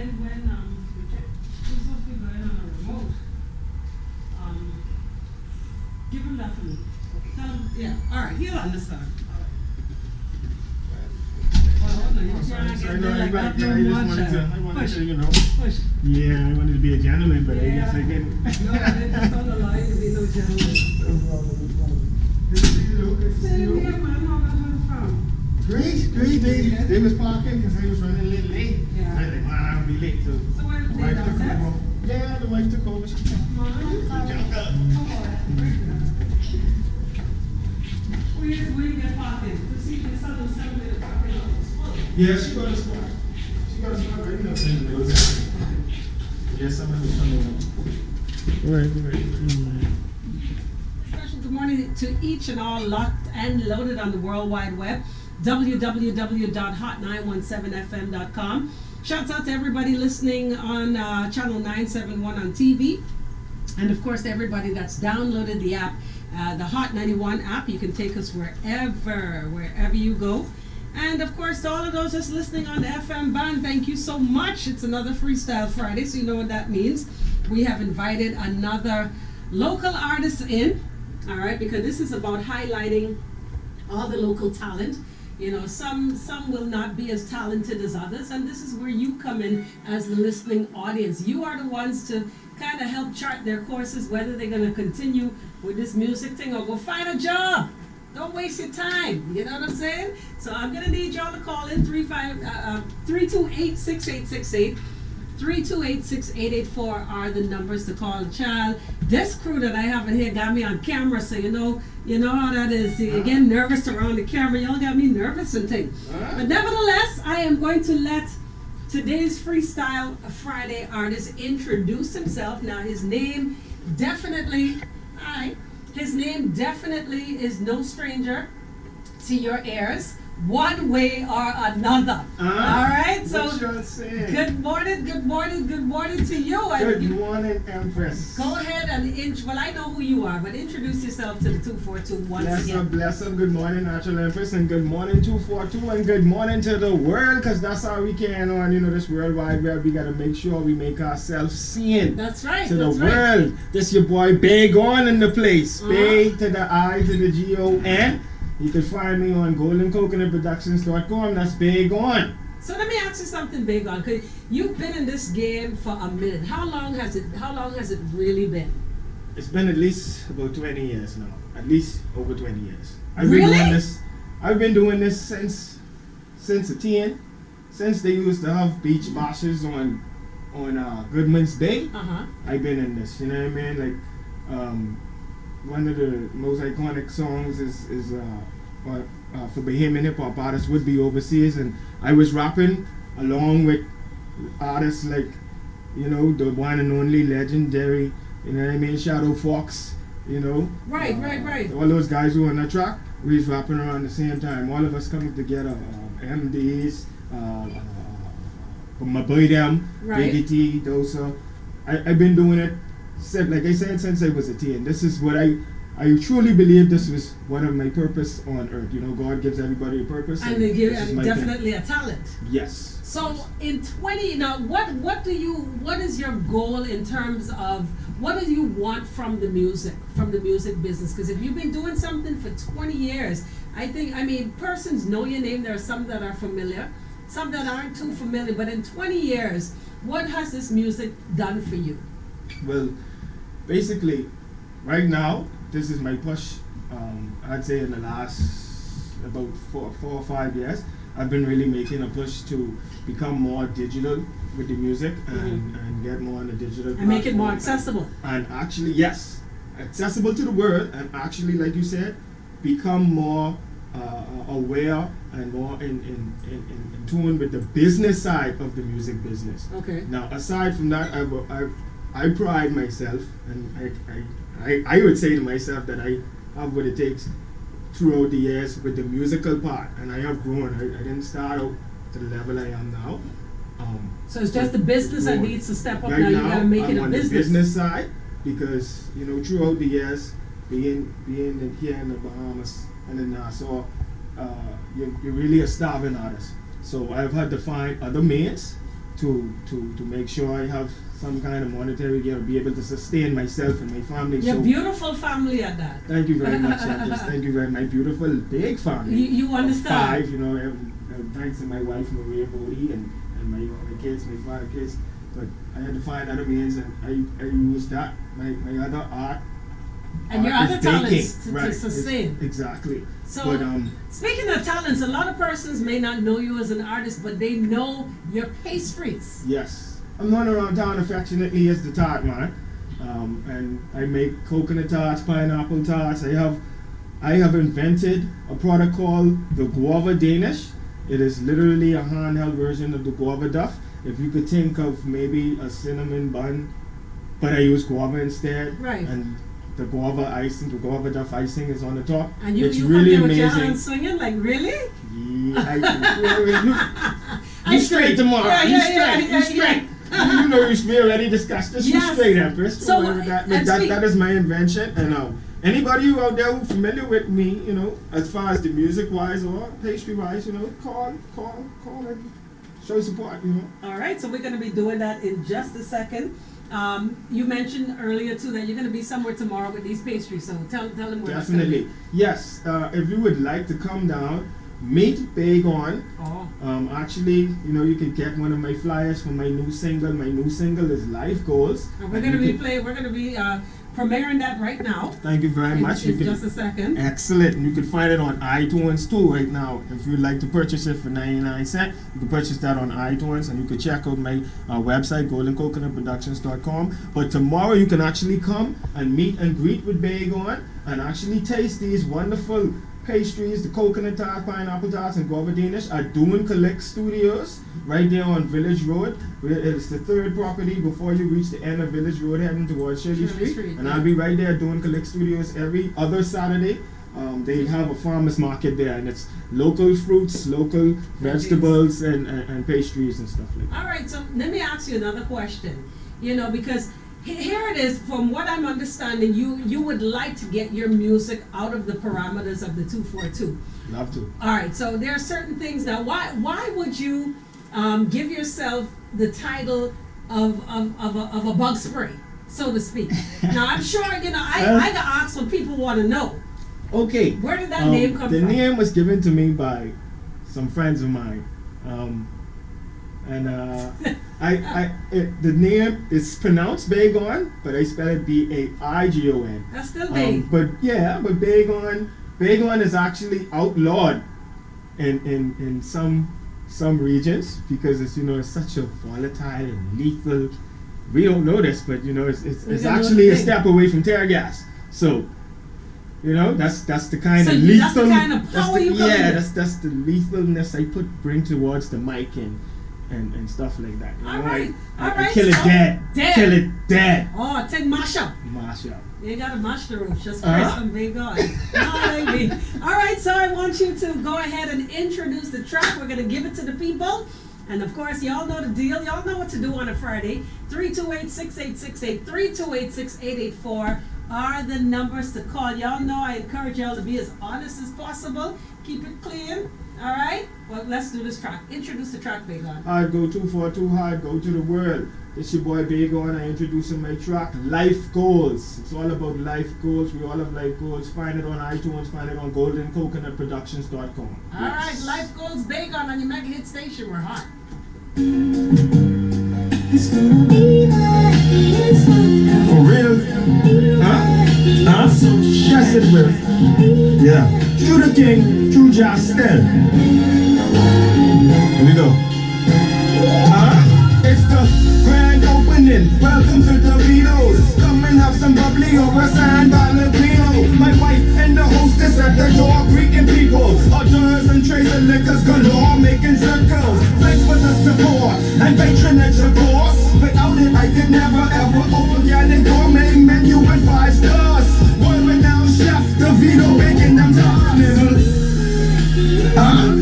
we're supposed to be going on a remote, give him that for me. Tell him, yeah, all right, he'll understand. Well, hold on, you can't get there like that too much. I wanted to, you know. Push. Yeah, I wanted to be a gentleman, but I guess I didn't. No, they just don't allow you to be no gentleman. No problem, no problem. Good to see you, good to see Same you. here, man, how much was it from? Great. They was parking because they was running a little late. Yeah. I like, I'll be late, so. So where The did they wife took downstairs? over. Yeah, the wife took over. She Come on, where you get parking? To see if someone's telling me the parking lot is full. Yeah, she got a spot. She got a spot right now. Yeah, someone was coming up. Right. Special good morning to each and all locked and loaded on the World Wide Web, www.hot917fm.com. Shouts out to everybody listening on channel 971 on TV. And of course, to everybody that's downloaded the app, the Hot91 app. You can take us wherever you go. And of course, to all of those just listening on the FM band, thank you so much. It's another Freestyle Friday, so you know what that means. We have invited another local artist in, all right, because this is about highlighting all the local talent. You know, some will not be as talented as others, and this is where you come in as the listening audience. You are the ones to kind of help chart their courses, whether they're going to continue with this music thing or go find a job. Don't waste your time. You know what I'm saying? So I'm going to need y'all to call in 328-6868. 328-6884 are the numbers to call the child. This crew that I have in here got me on camera, so you know how that is. You get nervous around the camera. Y'all got me nervous and things. But nevertheless, I am going to let today's Freestyle Friday artist introduce himself. Now, his name definitely is no stranger to your ears, one way or another. All right, so good morning to you. Good morning, Empress. Go ahead and well, I know who you are, but introduce yourself to the 242 once again. Bless up. Good morning, Natural Empress, and good morning, 242, and good morning to the world, because that's how we can on, this World Wide Web. We got to make sure we make ourselves seen. That's right. To the world. This your boy Baigon in the place. Bay to the I to the G-O-N. You can find me on goldencoconutproductions.com. That's Baigon. So let me ask you something, Baigon, because you've been in this game for a minute. How long has it really been? It's been at least about 20 years now. At least over 20 years. I've been doing this since a teen. Since they used to have beach bashes on Goodman's Bay. I've been in this. You know what I mean? Like one of the most iconic songs is for Bahamian hip hop artists would be Overseas, and I was rapping along with artists like, the one and only legendary, Shadow Fox, Right. all those guys who were on the track, we was rapping around the same time, all of us coming together, MDs, my boy them, Biggie T, Dosa. I've been doing it, like I said, since I was a teen. This is what I truly believe this was one of my purpose on earth. God gives everybody a purpose. And they give definitely a talent. Yes. So in 20, now what is your goal in terms of, what do you want from the music business? Because if you've been doing something for 20 years, persons know your name. There are some that are familiar, some that aren't too familiar, but in 20 years, what has this music done for you? Well, basically, right now, this is my push. I'd say in the last about 4 or 5 years, I've been really making a push to become more digital with the music and get more on the digital and make it more accessible. And actually, yes, accessible to the world, and actually, like you said, become more aware and more in tune with the business side of the music business. Okay. Now, aside from that, I pride myself, and I would say to myself that I have what it takes throughout the years with the musical part, and I have grown. I didn't start out to the level I am now. So it's just the business that needs to step up. Right now you gotta make I'm it a on business. The business side, because throughout the years, being here in the Bahamas and in Nassau, you're really a starving artist. So I've had to find other means to make sure I have some kind of monetary gain, be able to sustain myself and my family. Your so, beautiful family at that. Thank you very much, Empress. Thank you very much. My beautiful big family. You understand? 5, you know, thanks to my wife Maria Bodie and my kids, my 5 kids. But I had to find other means, and I used that, my other art. And your other talents to right, sustain. Exactly. So, but, speaking of talents, a lot of persons may not know you as an artist, but they know your pastries. Yes. I'm known around town affectionately as the tart man. And I make coconut tarts, pineapple tarts. I have invented a product called the Guava Danish. It is literally a handheld version of the guava duff. If you could think of maybe a cinnamon bun, but I use guava instead. Right. And the guava icing, the guava duff icing is on the top. And you it's come really there with amazing. your hands swinging, like really? Yeah, you straight tomorrow. You straight. You know we already discussed this. Yes. You straight, Empress. So, that is my invention. And anybody who out there who's familiar with me, you know, as far as the music wise or pastry wise, you know, call and show support, you know. All right, so we're going to be doing that in just a second. You mentioned earlier too that you're going to be somewhere tomorrow with these pastries, so tell them where. Definitely. Yes, if you would like to come down, meet Baigon. Actually, you know, you can get one of my flyers for my new single. My new single is Life Goals. And we're going to be premiering that right now. Thank you very much. In just a second. Excellent. And you can find it on iTunes too right now. If you'd like to purchase it for 99 cents, you can purchase that on iTunes, and you can check out my website, goldencoconutproductions.com. But tomorrow you can actually come and meet and greet with Baigon and actually taste these wonderful pastries, the coconut tart, pineapple tarts, and guava Danish at Doing Collect Studios, right there on Village Road. It's the 3rd property before you reach the end of Village Road heading towards Shirley Street. And I'll be right there doing Collect Studios every other Saturday. They have a farmer's market there, and it's local fruits, local vegetables, and pastries and stuff like that. All right, so let me ask you another question. You know, because here it is, from what I'm understanding, you would like to get your music out of the parameters of the 242. Love to. All right, so there are certain things now. Why would you give yourself the title of a bug spray, so to speak? Now I'm sure you know I got asked when people want to know. Okay. Where did that name come from? The name was given to me by some friends of mine. The name is pronounced Baigon, but I spell it Baigon. That's still big. But Baigon is actually outlawed in some regions because it's, you know, it's such a volatile and lethal. We don't know this, but you know it's actually a step away from tear gas. So, you know, that's the kind of lethal. That's the kind of power you come with. that's the lethalness I bring towards the mic and stuff like that. You know? All right. I kill it dead. Kill it dead. Oh, take mash up. You gotta mash the roof. Just press some Baigon. All right, so I want you to go ahead and introduce the track. We're gonna give it to the people. And of course, y'all know the deal. Y'all know what to do on a Friday. 328-6868, 328-6884 are the numbers to call. Y'all know I encourage y'all to be as honest as possible. Keep it clean. All right? Well, let's do this track. Introduce the track, Baigon. Hard go 242 hard, go to the world. It's your boy Baigon. I introducing my track, Life Goals. It's all about life goals. We all have life goals. Find it on iTunes. Find it on goldencoconutproductions.com. All right, Life Goals, Baigon on your mega hit station. We're hot. It's gonna be for real? Huh? Yes, it will. Yeah. True the king, true just still. Here we go. It's the grand opening. Welcome to the Beatles. Come and have some bubbly or a San Valentino. My wife and the hostess at the door greeting people. Orders and trays of liquors galore, making circles. Thanks for the support and patronage, of course. Without it, I could never ever organic gourmet menu with 5 stars. World-renowned chef, DeVito making them dark little.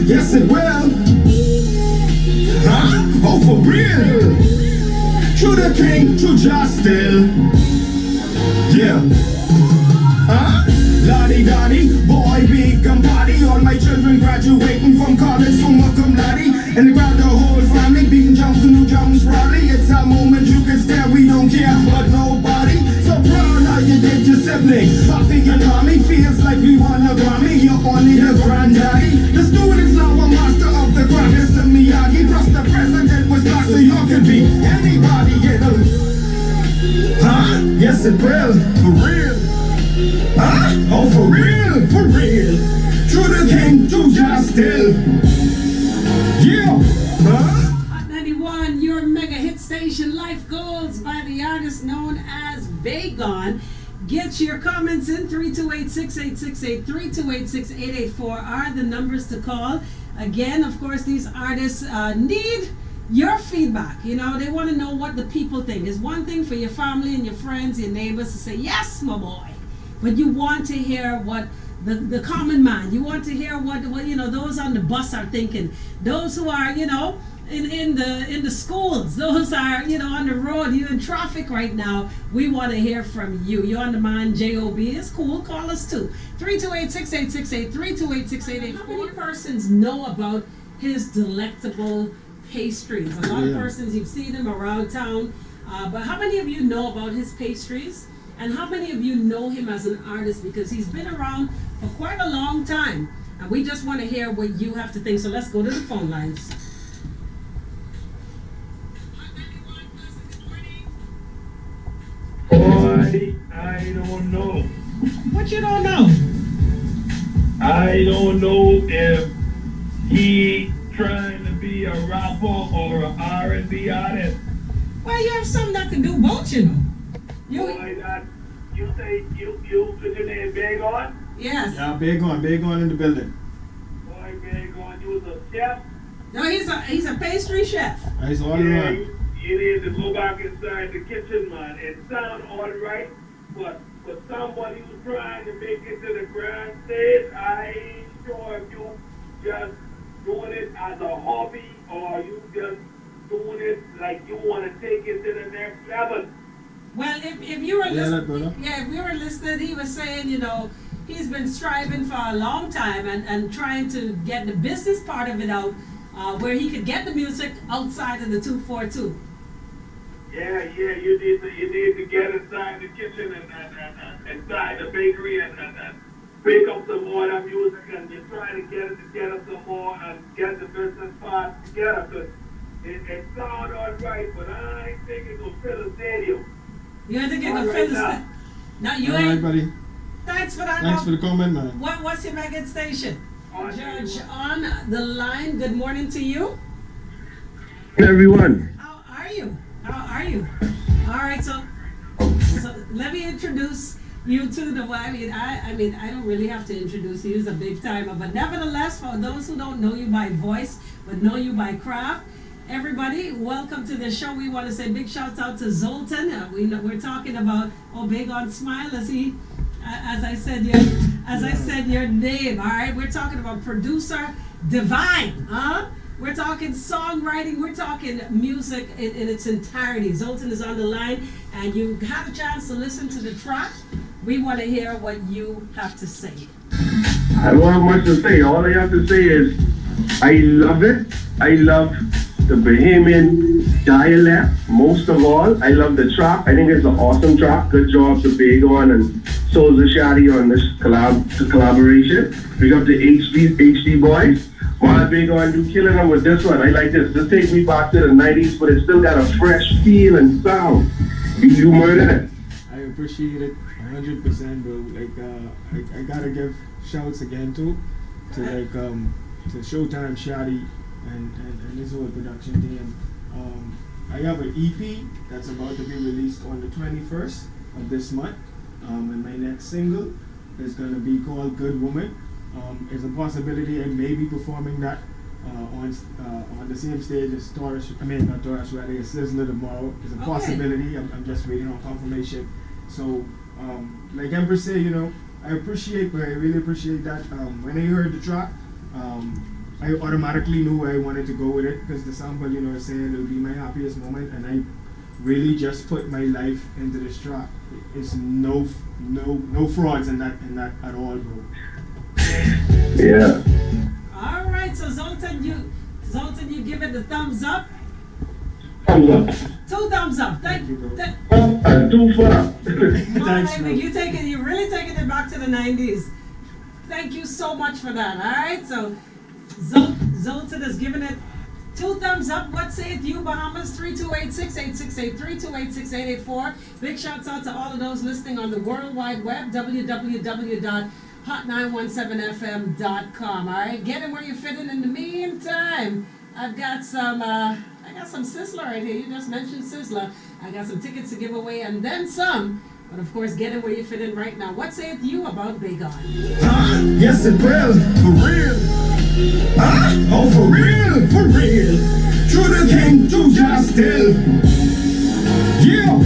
Yes it will. Oh, for real. True the king, true just still. Yeah. Lottie-dottie, boy, big and body. All my children graduating from college, summa cum laude. And the crowd, the whole family, beating drums and new drums proudly. It's a moment you can stare, we don't care about nobody. So proud how you did your siblings. Papi and mommy feels like we won a Grammy. You're only the granddaddy. The student is now a master of the craft. Mr. Miyagi, plus the president was black, so you could be anybody, you know. Huh? Yes, it will. For real. Huh? Oh, for real. For real. True the king, true just still. Yeah. Huh? Hot 91, your mega hit station, Life Goals by the artist known as Baigon. Get your comments in. 328-6868, 328-6884 are the numbers to call. Again, of course, these artists need your feedback. You know, they want to know what the people think. It's one thing for your family and your friends, your neighbors to say, yes, my boy. But you want to hear what the common man, you want to hear what you know, those on the bus are thinking. Those who are, you know, in the schools, those are, you know, on the road, you in traffic right now. We want to hear from you. You're on the mind, JOB. It's cool. Call us too. 328-6868, 328-6884. How many persons know about his delectable pastries? A lot of persons, you've seen him around town, but how many of you know about his pastries? And how many of you know him as an artist? Because he's been around for quite a long time, and we just want to hear what you have to think. So let's go to the phone lines. Boy, I don't know. What you don't know? I don't know if he trying to be a rapper or an R&B artist. Well, you have some that can do both, you know. Boy, that you say you put your name Baigon? Yes. Yeah, Baigon in the building. Boy, Baigon, you was a chef? No, he's a pastry chef. He's all Yeah, around. you need to go back inside the kitchen, man. It sounds all right, but for somebody who's trying to make it to the grand stage, I ain't sure if you just doing it as a hobby or you just doing it like you want to take it to the next level. Well, if you were listening, if we were listening, he was saying, you know, he's been striving for a long time and trying to get the business part of it out, where he could get the music outside of the 242. Yeah, you need to get inside the kitchen and inside the bakery and pick up some more of that music, and you're trying to get it together some more and get the business part together, because it sounds all right, but I ain't think it's gonna fill a stadium. You had to get the fill the Now you all ain't. right, buddy. Thanks for that. Thanks for the comment, man. What's your mega station? Judge on the line. Good morning to you. Everyone. How are you? All right, so let me introduce you to the. I mean, I don't really have to introduce you. He's a big timer, but nevertheless, for those who don't know you by voice but know you by craft, everybody, welcome to the show. We want to say big shouts out to Zoltan. We're talking about Baigon Smile as I said your name. All right, we're talking about producer Divine, huh? We're talking songwriting. We're talking music in its entirety. Zoltan is on the line, and you have a chance to listen to the track. We want to hear what you have to say. I don't have much to say. All I have to say is I love it. I love the Bahamian dialect, most of all. I love the track. I think it's an awesome track. Good job to Baigon and Souza Shadi on this collaboration. Big up the HD boys. While Baigon do killing them with this one. I like this. This takes me back to the 90s, but it still got a fresh feel and sound. You murdered it. I appreciate it 100%, bro. Like, I gotta give shouts again to Showtime Shadi and his whole production team. I have an EP that's about to be released on the 21st of this month, and my next single is gonna be called Good Woman. There's a possibility I may be performing that on the same stage as not Taurus Friday, as Sizzler tomorrow. There's a possibility. I'm just waiting on confirmation. So, like Empress said, you know, I really appreciate that. When I heard the track, I automatically knew where I wanted to go with it, because the sample, you know, is saying it'll be my happiest moment, and I really just put my life into this track. It's no frauds in that at all, bro. Yeah. All right, so Zoltan, Zoltan, you give it the thumbs up. Thumbs up. 2 thumbs up. Thank you. And 2 for up. Thanks, man. You're really taking it back to the 90s. Thank you so much for that. All right, so Zoltan has given it 2 thumbs up. What sayeth you, Bahamas? 3286-8683, 286-884. Big shouts out to all of those listening on the World Wide Web, www.hot917fm.com. All right, get in where you fit in the meantime. I've got some Sizzler right here. You just mentioned Sizzler. I got some tickets to give away and then some. But of course, get in where you fit in right now. What sayeth you about Baigon? Yes, it will. For real. Oh, for real. For real. True the king, to just still. Yeah.